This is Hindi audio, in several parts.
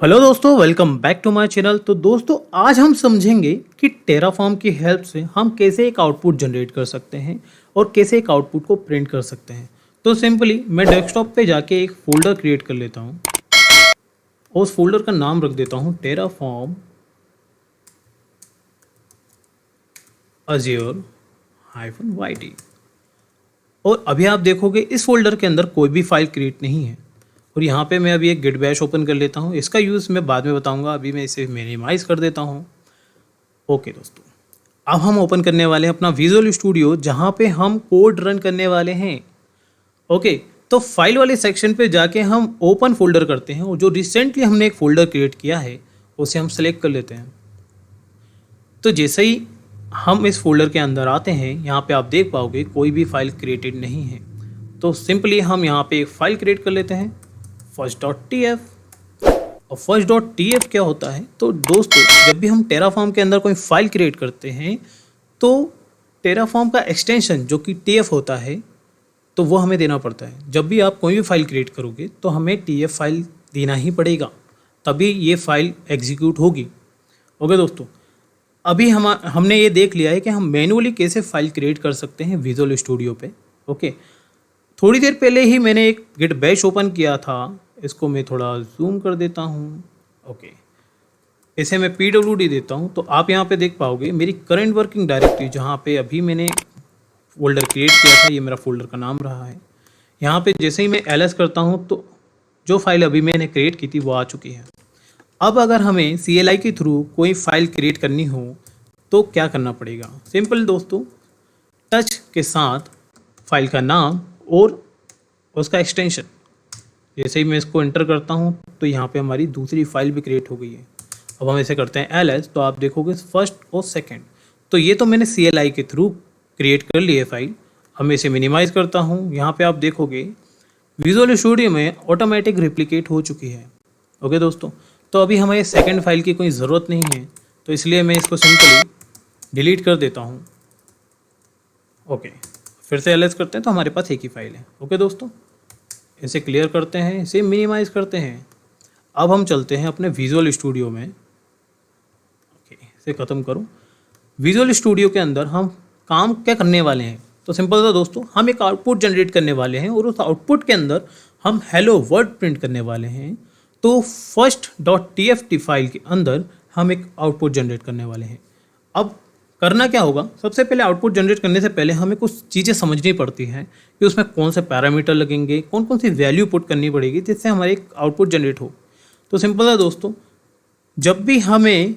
हेलो दोस्तों, welcome back to my channel. तो दोस्तों, आज हम समझेंगे कि टेराफॉर्म की हेल्प से हम कैसे एक आउटपुट जनरेट कर सकते हैं और कैसे एक आउटपुट को प्रिंट कर सकते हैं। तो सिंपली मैं डेस्कटॉप पे जाके एक फोल्डर क्रिएट कर लेता हूँ और उस फोल्डर का नाम रख देता हूँ टेराफॉर्म अज्योर -YT। और अभी आप देखोगे इस फोल्डर के अंदर कोई भी फाइल क्रिएट नहीं है। और यहाँ पे मैं अभी एक गिट बैश ओपन कर लेता हूँ। इसका यूज़ मैं बाद में बताऊँगा, अभी मैं इसे मिनिमाइज़ कर देता हूँ। ओके दोस्तों, अब हम ओपन करने वाले हैं अपना विजुअल स्टूडियो, जहाँ पे हम कोड रन करने वाले हैं। ओके, तो फाइल वाले सेक्शन पे जाके हम ओपन फोल्डर करते हैं और जो रिसेंटली हमने एक फ़ोल्डर क्रिएट किया है उसे हम सेलेक्ट कर लेते हैं। तो जैसे ही हम इस फोल्डर के अंदर आते हैं, यहाँ पे आप देख पाओगे कोई भी फाइल क्रिएटेड नहीं है। तो सिंपली हम यहाँ पे एक फ़ाइल क्रिएट कर लेते हैं first.tf। और first.tf क्या होता है? तो दोस्तों, जब भी हम टेराफॉर्म के अंदर कोई फाइल क्रिएट करते हैं तो टेराफॉर्म का एक्सटेंशन जो कि tf होता है, तो वो हमें देना पड़ता है। जब भी आप कोई भी फाइल क्रिएट करोगे तो हमें tf फाइल देना ही पड़ेगा, तभी ये फाइल एग्जीक्यूट होगी। ओके दोस्तों, अभी हमने ये देख लिया है कि हम मैनुअली कैसे फाइल क्रिएट कर सकते हैं विजुअल स्टूडियो पे। ओके, थोड़ी देर पहले ही मैंने एक गिट बैश ओपन किया था, इसको मैं थोड़ा जूम कर देता हूँ। ओके, इसे मैं PWD देता हूँ तो आप यहाँ पे देख पाओगे मेरी करंट वर्किंग डायरेक्टरी, जहाँ पे अभी मैंने फोल्डर क्रिएट किया था, ये मेरा फोल्डर का नाम रहा है। यहाँ पे जैसे ही मैं ls करता हूँ तो जो फाइल अभी मैंने क्रिएट की थी वो आ चुकी है। अब अगर हमें CLI के थ्रू कोई फाइल क्रिएट करनी हो तो क्या करना पड़ेगा? सिंपल दोस्तों, टच के साथ फाइल का नाम और उसका एक्सटेंशन, जैसे ही मैं इसको एंटर करता हूँ तो यहाँ पे हमारी दूसरी फाइल भी क्रिएट हो गई है। अब हम इसे करते हैं ls, तो आप देखोगे फर्स्ट और सेकंड। तो ये तो मैंने CLI के थ्रू क्रिएट कर ली है फाइल। अब मैं इसे मिनिमाइज़ करता हूँ। यहाँ पे आप देखोगे विजुअल स्टूडियो में ऑटोमेटिक रिप्लिकेट हो चुकी है। ओके दोस्तों, तो अभी हमें सेकंड फाइल की कोई ज़रूरत नहीं है, तो इसलिए मैं इसको सिंपली डिलीट कर देता हूँ। ओके, फिर से ls करते हैं तो हमारे पास एक ही फाइल है। ओके दोस्तों, इसे क्लियर करते हैं, इसे मिनिमाइज़ करते हैं। अब हम चलते हैं अपने विजुअल स्टूडियो में। ओके, इसे ख़त्म करो। विजुअल स्टूडियो के अंदर हम काम क्या करने वाले हैं? तो सिंपल था दोस्तों, हम एक आउटपुट जनरेट करने वाले हैं और उस आउटपुट के अंदर हम हेलो वर्ड प्रिंट करने वाले हैं। तो first.tft फाइल के अंदर हम एक आउटपुट जनरेट करने वाले हैं। अब करना क्या होगा? सबसे पहले आउटपुट जनरेट करने से पहले हमें कुछ चीज़ें समझनी पड़ती हैं कि उसमें कौन से पैरामीटर लगेंगे, कौन कौन सी वैल्यू पुट करनी पड़ेगी जिससे हमारे एक आउटपुट जनरेट हो। तो सिंपल है दोस्तों, जब भी हमें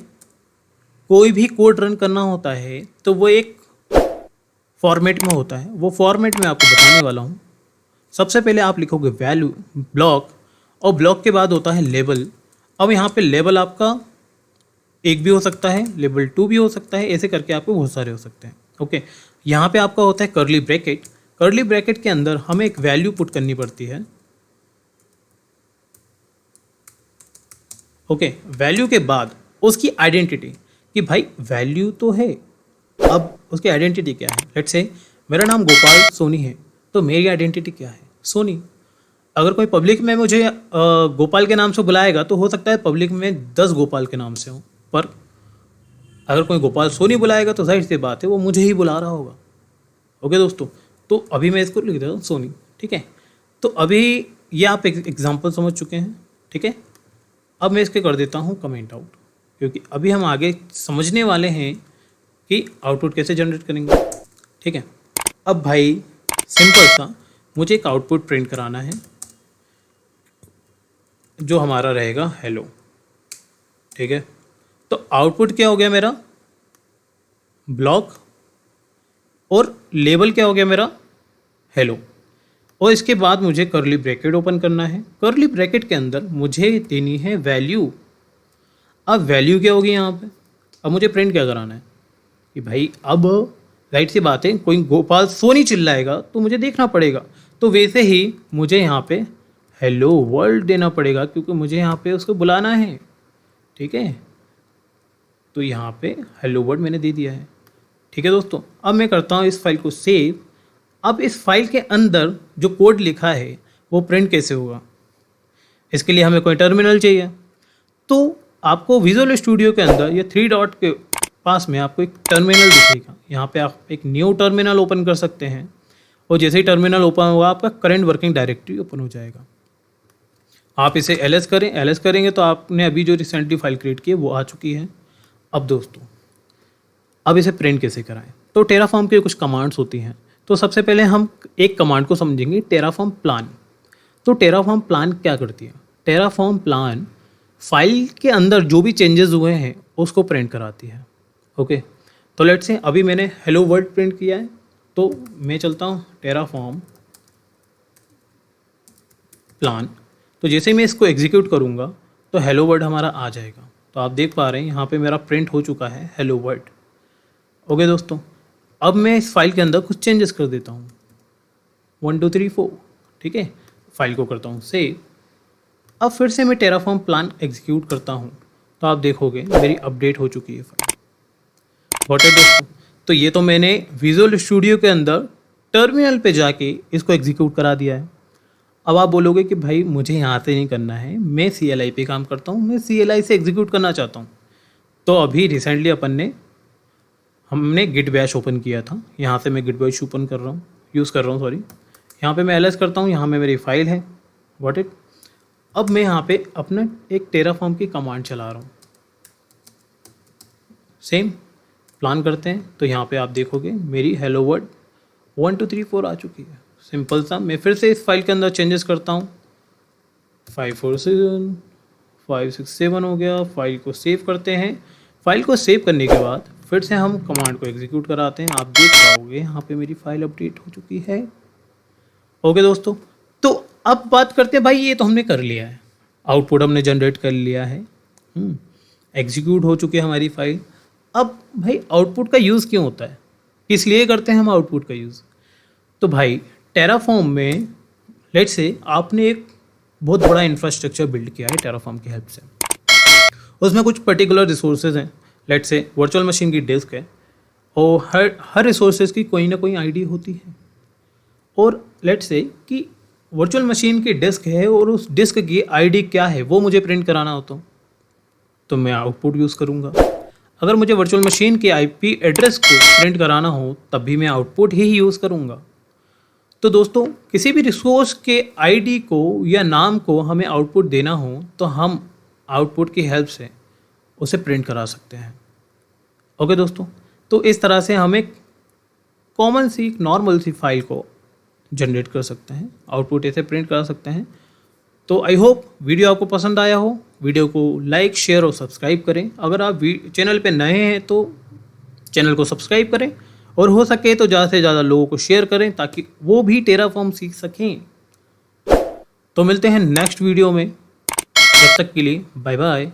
कोई भी कोड रन करना होता है तो वो एक फॉर्मेट में होता है। वो फॉर्मेट मैं आपको बताने वाला हूँ। सबसे पहले आप लिखोगे वैल्यू ब्लॉक, और ब्लॉक के बाद होता है लेबल। अब यहाँ पे लेबल आपका एक भी हो सकता है, लेबल 2 भी हो सकता है, ऐसे करके आपको बहुत सारे हो सकते हैं। ओके, यहाँ पे आपका होता है कर्ली ब्रैकेट। कर्ली ब्रैकेट के अंदर हमें एक वैल्यू पुट करनी पड़ती है। ओके, वैल्यू के बाद उसकी आइडेंटिटी, कि भाई वैल्यू तो है, अब उसकी आइडेंटिटी क्या है? लेट्स से मेरा नाम गोपाल सोनी है, तो मेरी आइडेंटिटी क्या है? सोनी। अगर कोई पब्लिक में मुझे गोपाल के नाम से बुलाएगा तो हो सकता है पब्लिक में 10 गोपाल के नाम से हों, पर अगर कोई गोपाल सोनी बुलाएगा तो जाहिर सी बात है वो मुझे ही बुला रहा होगा। ओके दोस्तों, तो अभी मैं इसको लिख देता हूँ सोनी। ठीक है, तो अभी ये आप एक एग्जांपल समझ चुके हैं। ठीक है, अब मैं इसके कर देता हूँ कमेंट आउट, क्योंकि अभी हम आगे समझने वाले हैं कि आउटपुट कैसे जनरेट करेंगे। ठीक है, अब भाई सिंपल सा मुझे एक आउटपुट प्रिंट कराना है जो हमारा रहेगा हेलो। ठीक है, तो आउटपुट क्या हो गया मेरा? ब्लॉक, और लेबल क्या हो गया मेरा? हेलो। और इसके बाद मुझे कर्ली ब्रैकेट ओपन करना है। कर्ली ब्रैकेट के अंदर मुझे देनी है वैल्यू। अब वैल्यू क्या होगी यहाँ पे? अब मुझे प्रिंट क्या कराना है कि भाई, अब राइट सी बात है, कोई गोपाल सोनी चिल्लाएगा तो मुझे देखना पड़ेगा। तो वैसे ही मुझे यहाँ पे हेलो वर्ल्ड देना पड़ेगा, क्योंकि मुझे यहाँ पे उसको बुलाना है। ठीक है, तो यहाँ पे हेलो वर्ड मैंने दे दिया है। ठीक है दोस्तों, अब मैं करता हूँ इस फाइल को सेव। अब इस फाइल के अंदर जो कोड लिखा है वो प्रिंट कैसे होगा? इसके लिए हमें कोई टर्मिनल चाहिए। तो आपको विजुअल स्टूडियो के अंदर ये 3 डॉट के पास में आपको एक टर्मिनल दिखेगा। यहाँ पे आप एक न्यू टर्मिनल ओपन कर सकते हैं और जैसे ही टर्मिनल ओपन होगा आपका करंट वर्किंग डायरेक्टरी ओपन हो जाएगा। आप इसे एलएस करें, एलएस करेंगे तो आपने अभी जो रिसेंटली फाइल क्रिएट की है वो आ चुकी है। अब दोस्तों, अब इसे प्रिंट कैसे कराएं? तो टेराफॉर्म की कुछ कमांड्स होती हैं। तो सबसे पहले हम एक कमांड को समझेंगे, टेराफॉर्म प्लान। तो टेराफॉर्म प्लान क्या करती है? टेराफॉर्म प्लान फाइल के अंदर जो भी चेंजेस हुए हैं उसको प्रिंट कराती है। ओके, तो लेट्स से अभी मैंने हेलो वर्ल्ड प्रिंट किया है, तो मैं चलता हूँ टेराफॉर्म प्लान। तो जैसे ही मैं इसको एग्जीक्यूट करूँगा तो हेलो वर्ल्ड हमारा आ जाएगा। तो आप देख पा रहे हैं यहाँ पे मेरा प्रिंट हो चुका है हेलो वर्ल्ड। ओके दोस्तों, अब मैं इस फाइल के अंदर कुछ चेंजेस कर देता हूँ, 1 2 3 4। ठीक है, फाइल को करता हूँ सेव। अब फिर से मैं टेराफॉर्म प्लान एग्जीक्यूट करता हूँ तो आप देखोगे मेरी अपडेट हो चुकी है फाइल। गॉट इट दोस्तों? तो ये तो मैंने विजुअल स्टूडियो के अंदर टर्मिनल पे जाके इसको एग्जीक्यूट करा दिया है। अब आप बोलोगे कि भाई मुझे यहाँ से नहीं करना है, मैं CLI पे काम करता हूँ, मैं CLI से एग्जीक्यूट करना चाहता हूँ। तो अभी रिसेंटली हमने गिट बैश ओपन किया था, यहाँ से मैं गिट बैश ओपन कर रहा हूँ, यूज़ कर रहा हूँ सॉरी। यहाँ पे मैं एलएस करता हूँ, यहाँ में मेरी फाइल है। Got it? अब मैं यहाँ पे अपना एक टेराफॉर्म की कमांड चला रहा हूँ, सेम प्लान करते हैं। तो यहाँ पे आप देखोगे मेरी हेलो वर्ल्ड 1 2 3 4 आ चुकी है। सिंपल सा, मैं फिर से इस फाइल के अंदर चेंजेस करता हूँ, 5 4 7 5 6 7 हो गया। फाइल को सेव करते हैं। फाइल को सेव करने के बाद फिर से हम कमांड को एग्जीक्यूट कराते हैं। आप देख पाओगे यहाँ पे मेरी फाइल अपडेट हो चुकी है। ओके दोस्तों, तो अब बात करते हैं, भाई ये तो हमने कर लिया है, आउटपुट हमने जनरेट कर लिया है, एग्जीक्यूट हो चुकी है हमारी फाइल। अब भाई आउटपुट का यूज़ क्यों होता है, किस लिए करते हैं हम आउटपुट का यूज़? तो भाई टेराफॉर्म में लेट्स से आपने एक बहुत बड़ा इंफ्रास्ट्रक्चर बिल्ड किया है टेराफॉर्म की हेल्प से। उसमें कुछ पर्टिकुलर रिसोर्सेज हैं, लेट्स से वर्चुअल मशीन की डिस्क है और हर रिसोर्सेज की कोई ना कोई आईडी होती है। और लेट्स से कि वर्चुअल मशीन की डिस्क है और उस डिस्क की आईडी क्या है वो मुझे प्रिंट कराना होता तो मैं आउटपुट यूज़ करूँगा। अगर मुझे वर्चुअल मशीन के IP एड्रेस को प्रिंट कराना हो तब भी मैं आउटपुट ही यूज़ करूँगा। तो दोस्तों, किसी भी रिसोर्स के ID को या नाम को हमें आउटपुट देना हो तो हम आउटपुट की हेल्प से उसे प्रिंट करा सकते हैं। ओके दोस्तों, तो इस तरह से हम एक कॉमन सी नॉर्मल सी फाइल को जनरेट कर सकते हैं, आउटपुट ऐसे प्रिंट करा सकते हैं। तो आई होप वीडियो आपको पसंद आया हो। वीडियो को लाइक, शेयर और सब्सक्राइब करें। अगर आप चैनल पे नए हैं तो चैनल को सब्सक्राइब करें और हो सके तो ज़्यादा से ज़्यादा लोगों को शेयर करें ताकि वो भी टेराफॉर्म सीख सकें। तो मिलते हैं नेक्स्ट वीडियो में, तब तक के लिए बाय बाय।